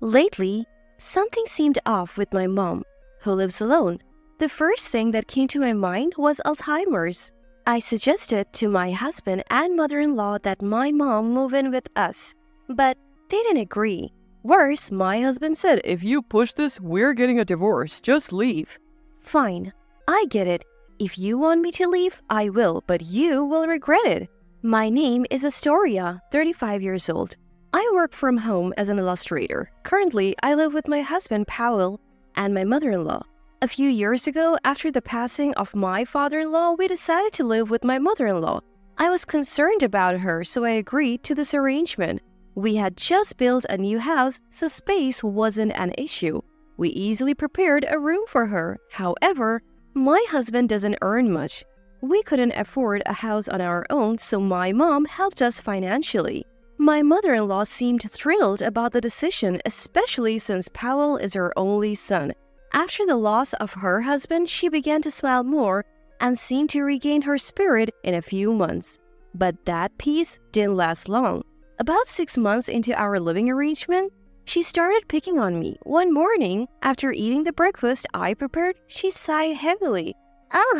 Lately, something seemed off with my mom, who lives alone. The first thing that came to my mind was Alzheimer's. I suggested to my husband and mother-in-law that my mom move in with us, but they didn't agree. Worse, my husband said, "If you push this, we're getting a divorce. Just leave." "Fine, I get it. If you want me to leave, I will, but you will regret it." My name is Astoria, 35 years old. I work from home as an illustrator. Currently, I live with my husband, Powell, and my mother-in-law. A few years ago, after the passing of my father-in-law, we decided to live with my mother-in-law. I was concerned about her, so I agreed to this arrangement. We had just built a new house, so space wasn't an issue. We easily prepared a room for her. However, my husband doesn't earn much. We couldn't afford a house on our own, so my mom helped us financially. My mother-in-law seemed thrilled about the decision, especially since Powell is her only son. After the loss of her husband, she began to smile more and seemed to regain her spirit in a few months. But that peace didn't last long. About 6 months into our living arrangement, she started picking on me. One morning, after eating the breakfast I prepared, she sighed heavily.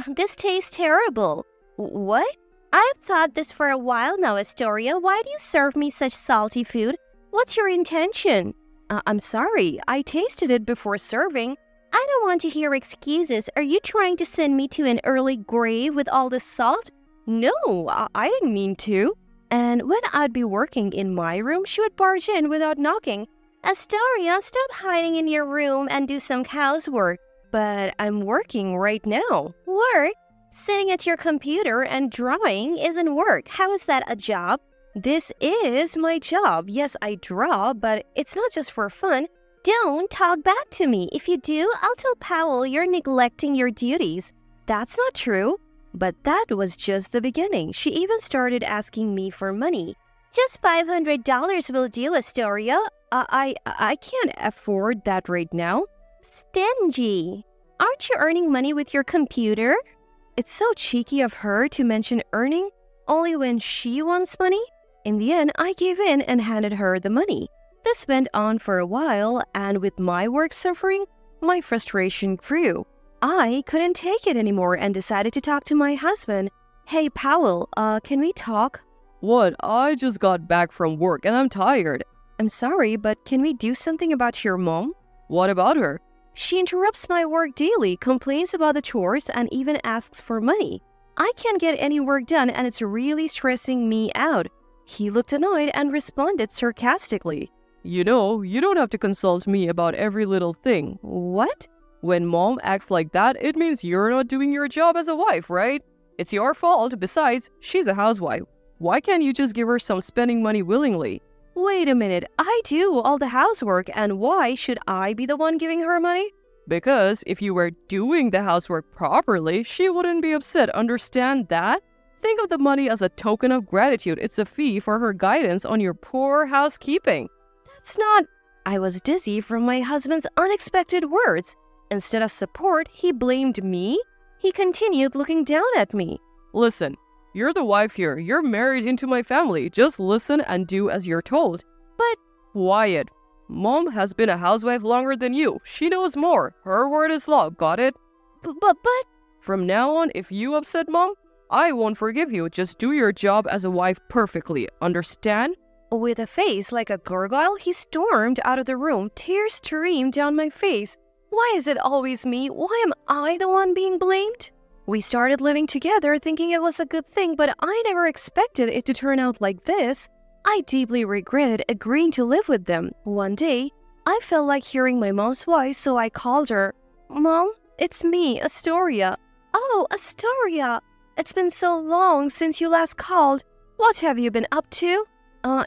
This tastes terrible." "What? I've thought this for a while now, Astoria. Why do you serve me such salty food? What's your intention?" I'm sorry. I tasted it before serving." "I don't want to hear excuses. Are you trying to send me to an early grave with all this salt?" "No, I didn't mean to." And when I'd be working in my room, she would barge in without knocking. "Astoria, stop hiding in your room and do some housework." "But I'm working right now." "Work? Sitting at your computer and drawing isn't work. How is that a job?" "This is my job. Yes, I draw, but it's not just for fun." "Don't talk back to me. If you do, I'll tell Powell you're neglecting your duties." "That's not true." But that was just the beginning. She even started asking me for money. "Just $500 will do, Astoria." I can't afford that right now." "Stingy. Aren't you earning money with your computer?" It's so cheeky of her to mention earning only when she wants money. In the end, I gave in and handed her the money. This went on for a while, and with my work suffering, my frustration grew. I couldn't take it anymore and decided to talk to my husband. "Hey, Powell, can we talk?" "What? I just got back from work and I'm tired." "I'm sorry, but can we do something about your mom?" "What about her?" "She interrupts my work daily, complains about the chores, and even asks for money. I can't get any work done and it's really stressing me out." He looked annoyed and responded sarcastically. "You know, you don't have to consult me about every little thing." "What?" "When mom acts like that, it means you're not doing your job as a wife, right? It's your fault. Besides, she's a housewife. Why can't you just give her some spending money willingly?" "Wait a minute. I do all the housework, and why should I be the one giving her money?" "Because if you were doing the housework properly, she wouldn't be upset. Understand that? Think of the money as a token of gratitude. It's a fee for her guidance on your poor housekeeping." "That's not..." I was dizzy from my husband's unexpected words. Instead of support, he blamed me. He continued looking down at me. "Listen, you're the wife here. You're married into my family. Just listen and do as you're told." "But..." "Quiet. Mom has been a housewife longer than you. She knows more. Her word is law. Got it?" But... "From now on, if you upset mom, I won't forgive you. Just do your job as a wife perfectly. Understand?" With a face like a gargoyle, he stormed out of the room. Tears streamed down my face. Why is it always me? Why am I the one being blamed? We started living together thinking it was a good thing, but I never expected it to turn out like this. I deeply regretted agreeing to live with them. One day, I felt like hearing my mom's voice, so I called her. "Mom, it's me, Astoria." "Oh, Astoria, it's been so long since you last called. What have you been up to?"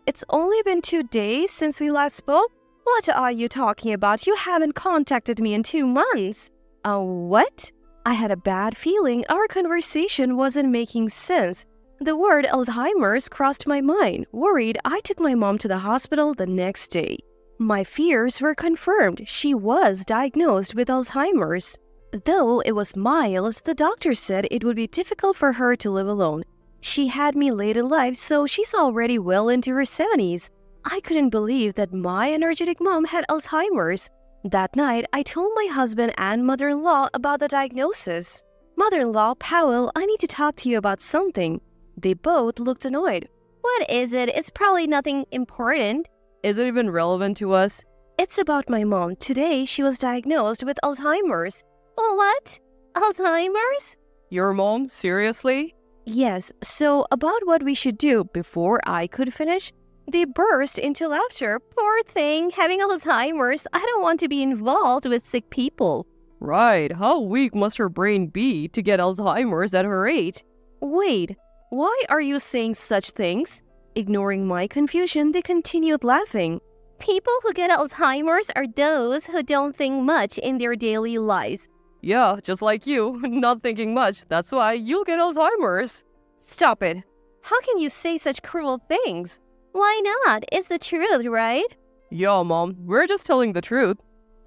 It's only been 2 days since we last spoke." "What are you talking about? You haven't contacted me in 2 months." What?" I had a bad feeling our conversation wasn't making sense. The word Alzheimer's crossed my mind. Worried, I took my mom to the hospital the next day. My fears were confirmed. She was diagnosed with Alzheimer's. Though it was mild, the doctor said it would be difficult for her to live alone. She had me late in life, so she's already well into her 70s. I couldn't believe that my energetic mom had Alzheimer's. That night, I told my husband and mother-in-law about the diagnosis. Mother-in-law, Powell, I need to talk to you about something. They both looked annoyed. What is it? It's probably nothing important. Is it even relevant to us? It's about my mom. Today, she was diagnosed with Alzheimer's. What? Alzheimer's? Your mom? Seriously? Yes, so about what we should do. Before I could finish, they burst into laughter. Poor thing, having Alzheimer's. I don't want to be involved with sick people. Right, how weak must her brain be to get Alzheimer's at her age? Wait, why are you saying such things? Ignoring my confusion, they continued laughing. People who get Alzheimer's are those who don't think much in their daily lives. Yeah, just like you, not thinking much. That's why you'll get Alzheimer's. Stop it. How can you say such cruel things? Why not? It's the truth, right? Yeah, Mom, we're just telling the truth.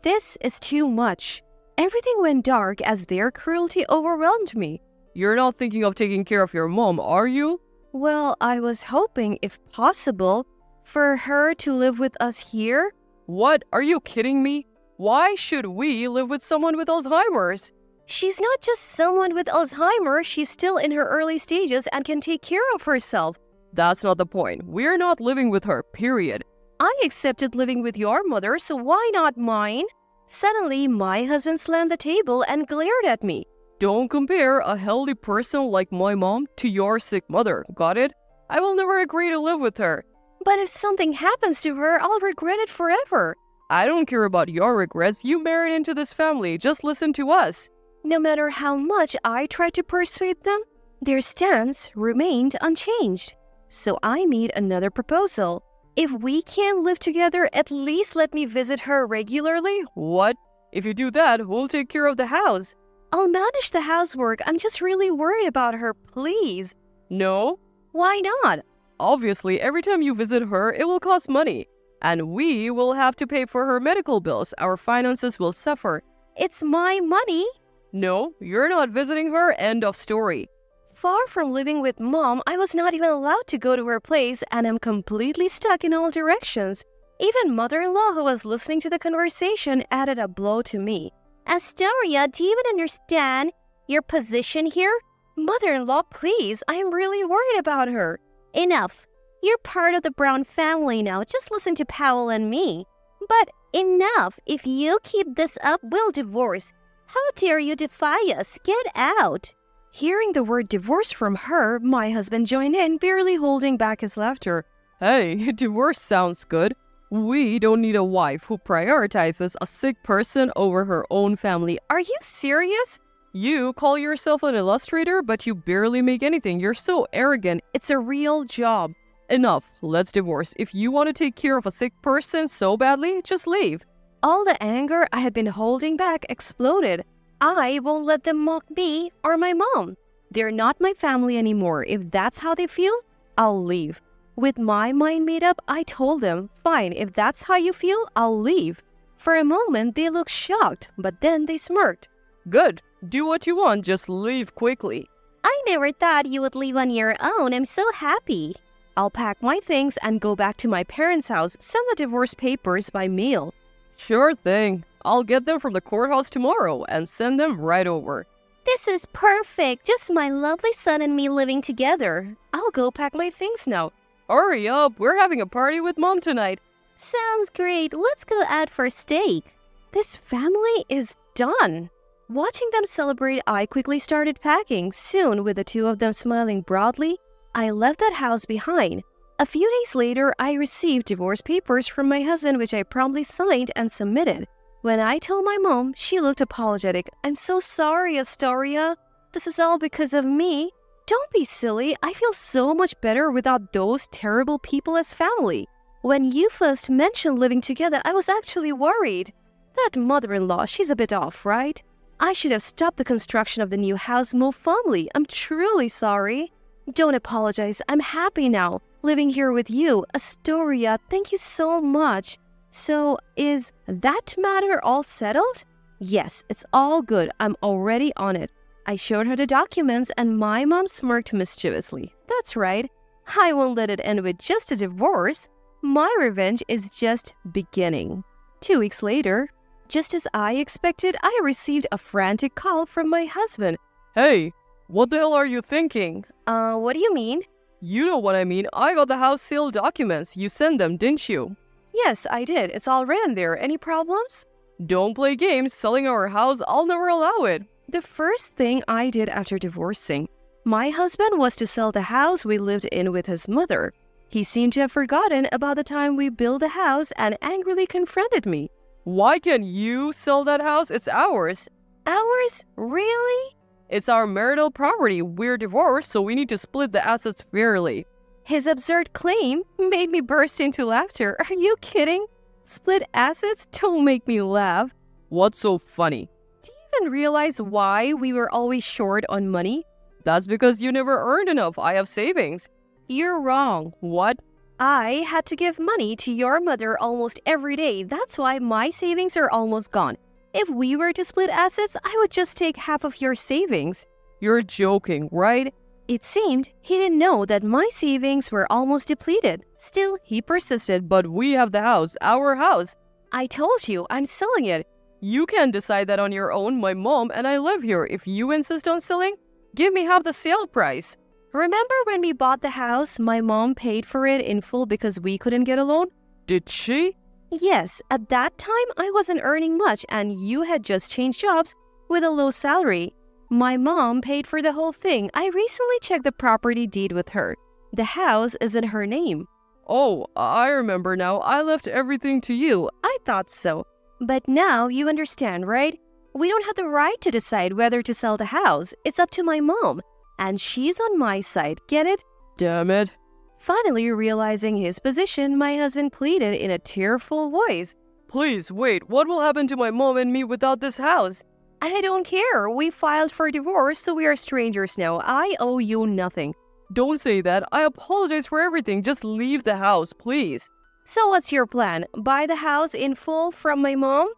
This is too much. Everything went dark as their cruelty overwhelmed me. You're not thinking of taking care of your mom, are you? Well, I was hoping, if possible, for her to live with us here. What? Are you kidding me? Why should we live with someone with Alzheimer's? She's not just someone with Alzheimer's, she's still in her early stages and can take care of herself. That's not the point. We're not living with her, period. I accepted living with your mother, so why not mine? Suddenly, my husband slammed the table and glared at me. Don't compare a healthy person like my mom to your sick mother, got it? I will never agree to live with her. But if something happens to her, I'll regret it forever. I don't care about your regrets. You married into this family. Just listen to us. No matter how much I tried to persuade them, their stance remained unchanged. So I made another proposal. If we can't live together, at least let me visit her regularly. What? If you do that, who'll take care of the house? I'll manage the housework. I'm just really worried about her, please. No? Why not? Obviously, every time you visit her, it will cost money. And we will have to pay for her medical bills. Our finances will suffer. It's my money. No, you're not visiting her. End of story. Far from living with mom, I was not even allowed to go to her place and am completely stuck in all directions. Even mother-in-law, who was listening to the conversation, added a blow to me. Astoria, do you even understand your position here? Mother-in-law, please, I am really worried about her. Enough. You're part of the Brown family now. Just listen to Powell and me. But enough. If you keep this up, we'll divorce. How dare you defy us? Get out. Hearing the word divorce from her, my husband joined in, barely holding back his laughter. Hey, divorce sounds good. We don't need a wife who prioritizes a sick person over her own family. Are you serious? You call yourself an illustrator, but you barely make anything. You're so arrogant. It's a real job. Enough. Let's divorce. If you want to take care of a sick person so badly, just leave. All the anger I had been holding back exploded. I won't let them mock me or my mom. They're not my family anymore. If that's how they feel, I'll leave. With my mind made up, I told them, fine, if that's how you feel, I'll leave. For a moment, they looked shocked, but then they smirked. Good. Do what you want. Just leave quickly. I never thought you would leave on your own. I'm so happy. I'll pack my things and go back to my parents' house. Send the divorce papers by mail. Sure thing. I'll get them from the courthouse tomorrow and send them right over. This is perfect. Just my lovely son and me living together. I'll go pack my things now. Hurry up. We're having a party with Mom tonight. Sounds great. Let's go out for steak. This family is done. Watching them celebrate, I quickly started packing. Soon, with the two of them smiling broadly, I left that house behind. A few days later, I received divorce papers from my husband, which I promptly signed and submitted. When I told my mom, she looked apologetic. I'm so sorry, Astoria. This is all because of me. Don't be silly. I feel so much better without those terrible people as family. When you first mentioned living together, I was actually worried. That mother-in-law, she's a bit off, right? I should have stopped the construction of the new house more firmly. I'm truly sorry. Don't apologize. I'm happy now, living here with you. Astoria, thank you so much. So, is that matter all settled? Yes, it's all good. I'm already on it. I showed her the documents and my mom smirked mischievously. That's right. I won't let it end with just a divorce. My revenge is just beginning. 2 weeks later, just as I expected, I received a frantic call from my husband. Hey, what the hell are you thinking? What do you mean? You know what I mean. I got the house sale documents. You sent them, didn't you? Yes, I did. It's all written there. Any problems? Don't play games. Selling our house, I'll never allow it. The first thing I did after divorcing my husband was to sell the house we lived in with his mother. He seemed to have forgotten about the time we built the house and angrily confronted me. Why can't you sell that house? It's ours. Ours? Really? It's our marital property. We're divorced, so we need to split the assets fairly. His absurd claim made me burst into laughter. Are you kidding? Split assets? Don't make me laugh. What's so funny? Do you even realize why we were always short on money? That's because you never earned enough. I have savings. You're wrong. What? I had to give money to your mother almost every day. That's why my savings are almost gone. If we were to split assets, I would just take half of your savings. You're joking, right? It seemed he didn't know that my savings were almost depleted. Still, he persisted. But we have the house, our house. I told you, I'm selling it. You can't decide that on your own. My mom and I live here. If you insist on selling, give me half the sale price. Remember when we bought the house, my mom paid for it in full because we couldn't get a loan? Did she? Yes, at that time I wasn't earning much and you had just changed jobs with a low salary. My mom paid for the whole thing. I recently checked the property deed with her. The house is in her name. Oh, I remember now. I left everything to you. I thought so. But now you understand, right? We don't have the right to decide whether to sell the house. It's up to my mom. And she's on my side. Get it? Damn it. Finally realizing his position, my husband pleaded in a tearful voice. Please, wait. What will happen to my mom and me without this house? I don't care. We filed for divorce, so we are strangers now. I owe you nothing. Don't say that. I apologize for everything. Just leave the house, please. So what's your plan? Buy the house in full from my mom?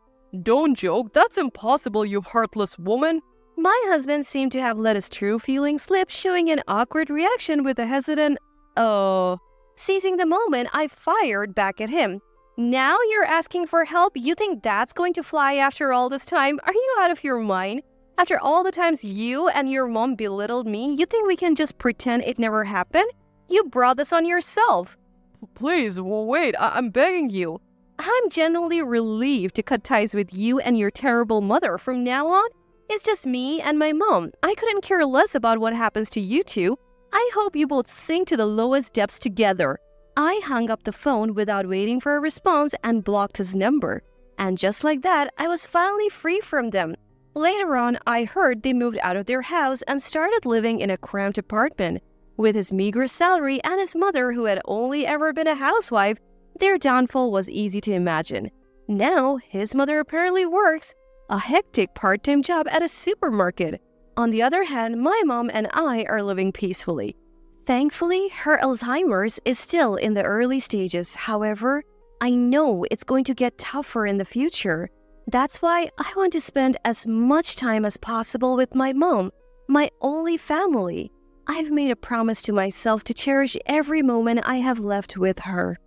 Don't joke. That's impossible, you heartless woman. My husband seemed to have let his true feelings slip, showing an awkward reaction with a hesitant, "Oh." Seizing the moment, I fired back at him. Now you're asking for help? You think that's going to fly after all this time? Are you out of your mind? After all the times you and your mom belittled me, you think we can just pretend it never happened? You brought this on yourself. Please, wait. I'm begging you. I'm genuinely relieved to cut ties with you and your terrible mother. From now on, it's just me and my mom. I couldn't care less about what happens to you two. I hope you both sink to the lowest depths together. I hung up the phone without waiting for a response and blocked his number. And just like that, I was finally free from them. Later on, I heard they moved out of their house and started living in a cramped apartment. With his meager salary and his mother, who had only ever been a housewife, their downfall was easy to imagine. Now, his mother apparently works a hectic part-time job at a supermarket. On the other hand, my mom and I are living peacefully. Thankfully, her Alzheimer's is still in the early stages. However, I know it's going to get tougher in the future. That's why I want to spend as much time as possible with my mom, my only family. I've made a promise to myself to cherish every moment I have left with her.